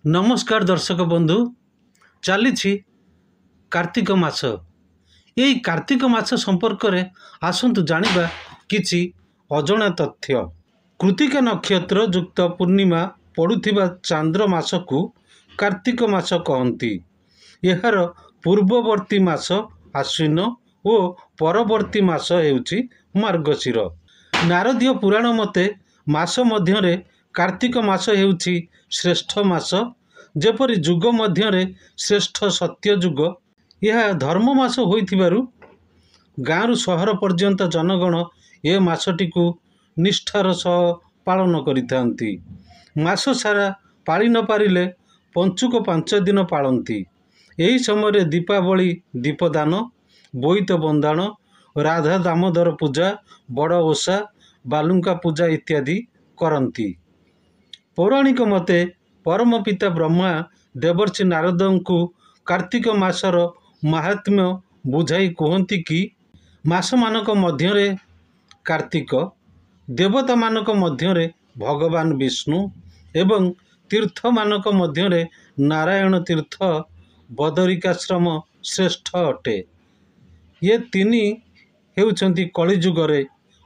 नमस्कार दर्शक बंधु चली कार्तिक मास यही कार्तिक मास संपर्क में आसतु जानिबा किछि अजଣା तथ्य। कृतिका नक्षत्र युक्त पूर्णिमा पड़ुथिबा चांद्र मास को कार्तिक मास कहती। यार पूर्ववर्ती मास आश्विन और परवर्ती मास हेउछि मार्गशीर। नारदीय पुराण मते मास मध्यरे कार्तिक मास हेउछि श्रेष्ठ मास। जेपरि जुग मध्यरे श्रेष्ठ सत्य जुग। यह धर्म मास होइथिबारु गाँरु सहर पर्यंत जनगण ए मासटी को निष्ठार सह पालन करिथांती। मास सारा पाଳି न पारिले पंचुक 5 दिन पालती। यही समय दीपावली दीपदान, बोईत बंदाण, राधा दामोदर पूजा, बड़ ओषा, बालुंका पूजा इत्यादि करती। पौराणिक मते परम पिता ब्रह्मा देवर्षि नारद को कार्तिक मासर महात्म्य बुझाई कहती कि मास मानक मध्यरे कार्तिक, देवता मानक मध्यरे भगवान विष्णु एवं तीर्थ मानक मध्यरे नारायण तीर्थ बदरिकाश्रम श्रेष्ठ अटे। ये तीन हेउछंती कलिजुगरे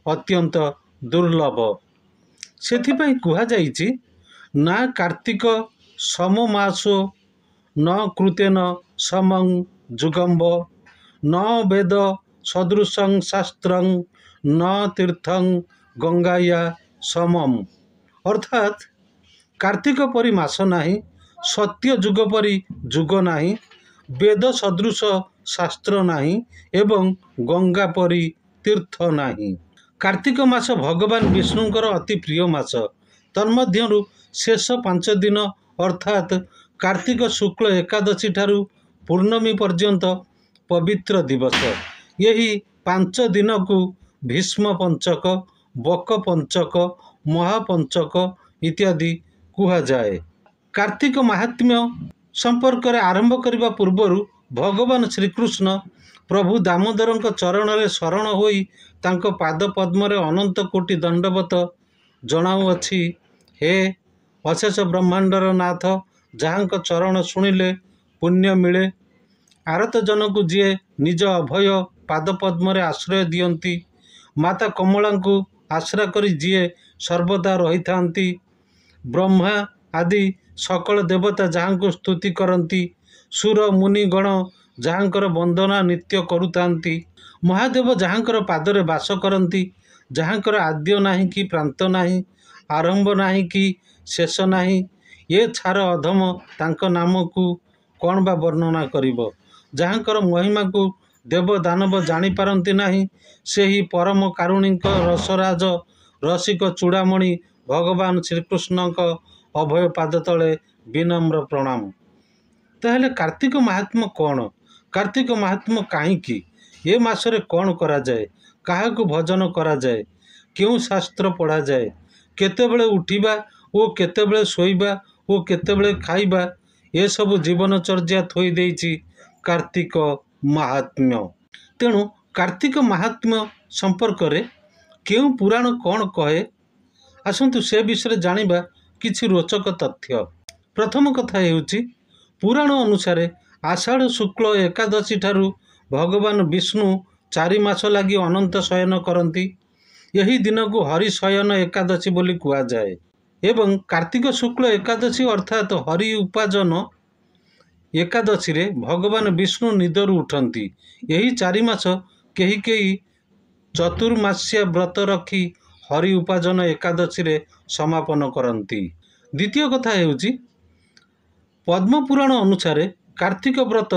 अत्यंत दुर्लभ। सेथिपाई कुहा जाइछि ना कार्तिक सममासो न कृतेन समं जुगम्ब न वेद सदृशं शास्त्रं न तीर्थं गंगाया समम। अर्थात कार्तिक परी मास नाही, सत्य जुग परी जुग नाही, वेद सदृश शास्त्र नाही एवं गंगा परी तीर्थ नाही। कार्तिक मास भगवान विष्णुंकर अति प्रिय मास। तन्मध्यरु शेष 5 दिन अर्थात कार्तिक शुक्ल एकादशी ठारू पूर्णमी पर्यंत पवित्र दिवस। यही 5 दिन को भीष्म पंचक, बक पंचक, महापंचक इत्यादि कुहा जाए। कार्तिक महात्म्य संपर्क रे आरंभ करने पूर्वरु भगवान श्रीकृष्ण प्रभु दामोदर चरण रे शरण होई तांको पाद पद्म रे अनंत कोटि दंडवत जणाउअछि। हे अशेष ब्रह्मांडर नाथ, जहाँक चरण शुणिले पुण्य मिले। आरत जन को जीए निज अभय पाद पद्म रे आश्रय दियंती, माता कमला को आश्रा करी जीए सर्वदा रही थांती। ब्रह्मा आदि सकल देवता जहाँ को स्तुति करती, सुर मुनि गण जहाँकर वंदना नित्य करुतांती, महादेव जहाँकर पादरे वास करती, जहाँकर आद्य नाही कि प्रांत नाही, आरंभ नाही कि शेष नाही। ये छार अधम तांक नाम को कौन बा वर्णना करिब। जहाँकर महिमा को देव दानव जानी पारंती नाही, से ही परम कारुणिक रसराज रसिक चूड़ामणि भगवान श्रीकृष्ण अभय पाद तले विनम्र प्रणाम। ताहले कार्तिक महात्मा कौन? कार्तिक महात्मा कहीं ये मासरे कौन करा जाए, काहा को भजन करा जाए, क्यों शास्त्र पढ़ा जाए, केतेबेले उठिबा ओ केतेबेले शोइबा ओ केतेबेले खाइबा, ये सब जीवनचर्या थोई देइछि कार्तिक महात्म्य। तेणु कार्तिक महात्म्य संपर्क रे क्यों पुराण कौन कहे, आसतु से विषय जानिबा किछि रोचक तथ्य। प्रथम कथा हेउछि पुराण अनुसारे आषाढ़ शुक्ल एकादशी ठारू भगवान विष्णु 4 मास लगी अनंत शयन करती। यही दिन को हरि शयन एकादशी बोली कुआ जाए। एवं कार्तिक शुक्ल एकादशी अर्थात हरि उपाजन एकादशी रे भगवान विष्णु निदरु उठंती। यही 4 मास केही केही चतुर्मास्या व्रत रखी हरि उपाजन एकादशी रे समापन करती। द्वितीय कथा हेउछि पद्म पुराण अनुसारे कार्तिक व्रत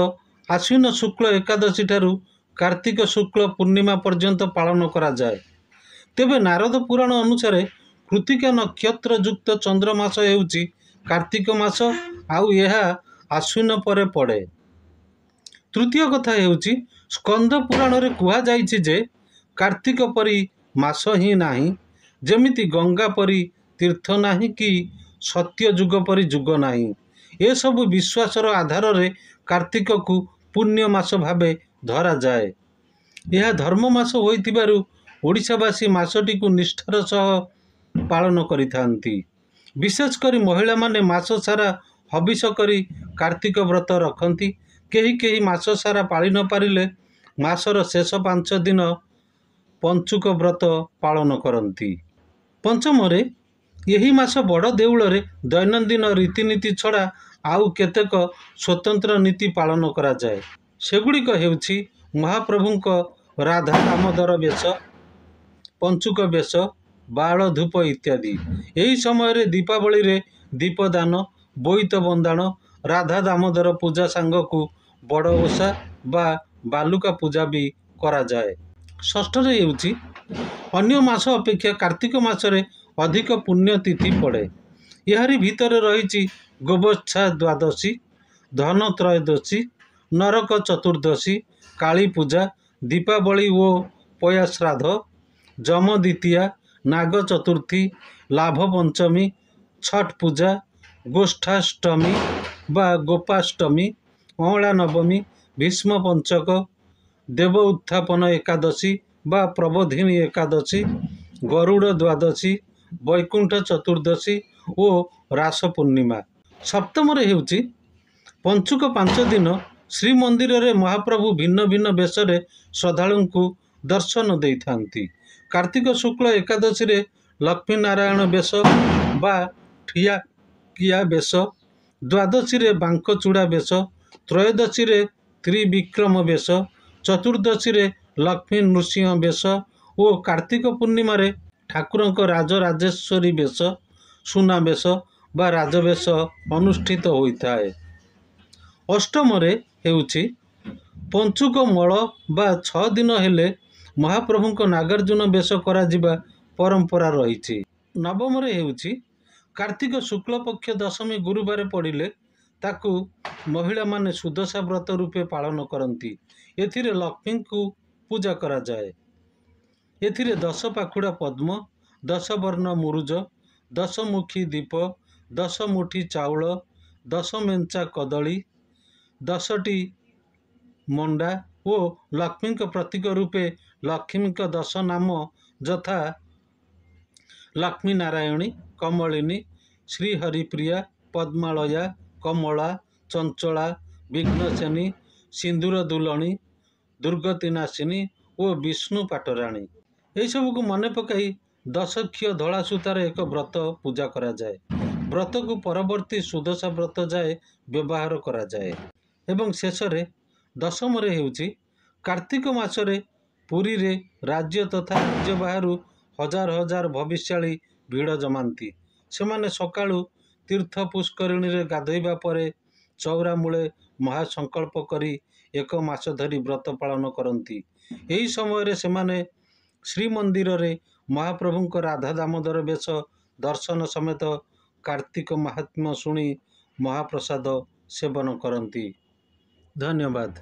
आश्विन शुक्ल एकादशी ठारू कार्तिक शुक्ल पूर्णिमा पर्यंत पालन करा जाए। तेबे नारद पुराण अनुसारे कृतिका नक्षत्र युक्त चंद्रमास हेउछि कार्तिक मास, आउ यह आश्विन परे पड़े। तृतीय कथा हेउछि स्कंद पुराण रे कुहा जाइछि जे कार्तिक परी मास ही नाही, जेमिति गंगा परी तीर्थ नाही कि सत्य जुग परी जुग नाही। ए सब विश्वासर आधार रे कार्तिक को पुण्य मास भावे धरा जाए। यह धर्म मास होइतिबारु ओडिशावासी मासटी को निष्ठार सह पालन करिथांती। विशेषकर महिला माने मास सारा ହବିଷ କରି କାର୍ତ୍ତିକ ବ୍ରତ ରଖନ୍ତି। କେହି କେହି ମାସ ସାରା ପାଳି ନ ପାରିଲେ ମାସର ଶେଷ 5 ଦିନ ପଞ୍ଚୁକ ବ୍ରତ ପାଳନ କରନ୍ତି। ପଞ୍ଚମରେ ଏହି ମାସ ବଡ଼ ଦେଉଳରେ ଦୈନନ୍ଦିନ ରୀତିନୀତି ଛଡ଼ା ଆଉ କେତେକ ସ୍ୱତନ୍ତ୍ର ନୀତି ପାଳନ କରାଯାଏ। ସେଗୁଡ଼ିକ ହେଉଛି ମହାପ୍ରଭୁଙ୍କ ରାଧା ଦାମୋଦର ବେଶ, ପଞ୍ଚୁକ ବେଶ, ବାଳ ଧୂପ ଇତ୍ୟାଦି। ଏହି ସମୟରେ ଦୀପାବଳିରେ ଦୀପଦାନ, ବୋଇତ ବନ୍ଦାଣ, ରାଧା ଦାମୋଦର ପୂଜା ସାଙ୍ଗକୁ ବଡ଼ ଓଷା ବା ବାଲୁକା ପୂଜା ବି କରାଯାଏ। ଷଷ୍ଠରେ ହେଉଛି ଅନ୍ୟ ମାସ ଅପେକ୍ଷା କାର୍ତ୍ତିକ ମାସରେ ଅଧିକ ପୁଣ୍ୟ ତିଥି ପଡ଼େ। ଏହାରି ଭିତରେ ରହିଛି ଗୋବତ୍ସା ଦ୍ୱାଦଶୀ, ଧନ ତ୍ରୟୋଦଶୀ, ନରକ ଚତୁର୍ଦ୍ଦଶୀ, କାଳୀ ପୂଜା, ଦୀପାବଳି ଓ ପୟା ଶ୍ରାଦ୍ଧ, ଯମ ଦ୍ୱିତୀୟା, ନାଗ ଚତୁର୍ଥୀ, ଲାଭ ପଞ୍ଚମୀ, ଛଟ୍ ପୂଜା, ଗୋଷ୍ଠାଷ୍ଟମୀ ବା ଗୋପାଷ୍ଟମୀ, ଅଁଳା ନବମୀ, ଭୀଷ୍ମ ପଞ୍ଚକ, ଦେବ ଉତ୍ଥାପନ ଏକାଦଶୀ ବା ପ୍ରବୋଧିନୀ ଏକାଦଶୀ, ଗରୁଡ଼ ଦ୍ୱାଦଶୀ, ବୈକୁଣ୍ଠ ଚତୁର୍ଦ୍ଦଶୀ ଓ ରାସ ପୂର୍ଣ୍ଣିମା। ସପ୍ତମରେ ହେଉଛି ପଞ୍ଚୁକ 5 ଦିନ ଶ୍ରୀମନ୍ଦିରରେ ମହାପ୍ରଭୁ ଭିନ୍ନ ଭିନ୍ନ ବେଶରେ ଶ୍ରଦ୍ଧାଳୁଙ୍କୁ ଦର୍ଶନ ଦେଇଥାନ୍ତି। କାର୍ତ୍ତିକ ଶୁକ୍ଳ ଏକାଦଶୀରେ ଲକ୍ଷ୍ମୀ ନାରାୟଣ ବେଶ ବା ଠିଆକିଆ ବେଶ, ଦ୍ୱାଦଶୀରେ ବାଙ୍କଚୂଡ଼ା ବେଶ, ତ୍ରୟୋଦଶୀରେ ତ୍ରିବିକ୍ରମ ବେଶ, ଚତୁର୍ଦ୍ଦଶୀରେ ଲକ୍ଷ୍ମୀ ନୃସିଂହ ବେଶ ଓ କାର୍ତ୍ତିକ ପୂର୍ଣ୍ଣିମାରେ ଠାକୁରଙ୍କ ରାଜରାଜେଶ୍ୱରୀ ବେଶ, ସୁନାବେଶ ବା ରାଜବେଶ ଅନୁଷ୍ଠିତ ହୋଇଥାଏ। ଅଷ୍ଟମରେ ହେଉଛି ପଞ୍ଚୁକ ମଳ ବା 6 ଦିନ ହେଲେ ମହାପ୍ରଭୁଙ୍କ ନାଗାର୍ଜୁନ ବେଶ କରାଯିବା ପରମ୍ପରା ରହିଛି। ନବମରେ ହେଉଛି କାର୍ତ୍ତିକ ଶୁକ୍ଳପକ୍ଷ ଦଶମୀ ଗୁରୁବାର ପଡ଼ିଲେ ତାକୁ ମହିଳାମାନେ ସୁଦଶା ବ୍ରତ ରୂପେ ପାଳନ କରନ୍ତି। ଏଥିରେ ଲକ୍ଷ୍ମୀଙ୍କୁ ପୂଜା କରାଯାଏ। ଏଥିରେ 10 ପାଖୁଡ଼ା ପଦ୍ମ, 10 ବର୍ଣ୍ଣ ମୁରୁଜ, 10 ମୁଖୀ ଦୀପ, 10 ମୁଠି ଚାଉଳ, 10 ମେଞ୍ଚା କଦଳୀ, 10ଟି ମଣ୍ଡା ଓ ଲକ୍ଷ୍ମୀଙ୍କ ପ୍ରତୀକ ରୂପେ ଲକ୍ଷ୍ମୀଙ୍କ 10 ନାମ ଯଥା ଲକ୍ଷ୍ମୀ ନାରାୟଣୀ, କମଳିନୀ, ଶ୍ରୀହରିପ୍ରିୟା, ପଦ୍ମାଳୟା, କମଳା, ଚଞ୍ଚଳା, ବିଘ୍ନସେନୀ, ସିନ୍ଦୁର ଦୁଲଣୀ, ଦୁର୍ଗତି ନାଶିନୀ ଓ ବିଷ୍ଣୁ ପାଟରାଣୀ। ଏହିସବୁକୁ ମନେ ପକାଇ 10 ଖିଅ ଧଳା ସୂତାର ଏକ ବ୍ରତ ପୂଜା କରାଯାଏ। ବ୍ରତକୁ ପରବର୍ତ୍ତୀ ସୁଦଶା ବ୍ରତ ଯାଏ ବ୍ୟବହାର କରାଯାଏ। ଏବଂ ଶେଷରେ ଦଶମରେ ହେଉଛି କାର୍ତ୍ତିକ ମାସରେ ପୁରୀରେ ରାଜ୍ୟ ତଥା ରାଜ୍ୟ ବାହାରୁ ହଜାର ହଜାର ଭବିଷ୍ୟାଳୀ ଭିଡ଼ ଜମାନ୍ତି। ସେମାନେ ସକାଳୁ ତୀର୍ଥ ପୁଷ୍କରିଣୀରେ ଗାଧୋଇବା ପରେ ଚଉରା ମୂଳେ ମହାସଂକଳ୍ପ କରି 1 ମାସ ଧରି ବ୍ରତ ପାଳନ କରନ୍ତି। ଏହି ସମୟରେ ସେମାନେ ଶ୍ରୀମନ୍ଦିରରେ ମହାପ୍ରଭୁଙ୍କ ରାଧା ଦାମୋଦର ବେଶ ଦର୍ଶନ ସମେତ କାର୍ତ୍ତିକ ମାହାତ୍ମ୍ୟ ଶୁଣି ମହାପ୍ରସାଦ ସେବନ କରନ୍ତି। ଧନ୍ୟବାଦ।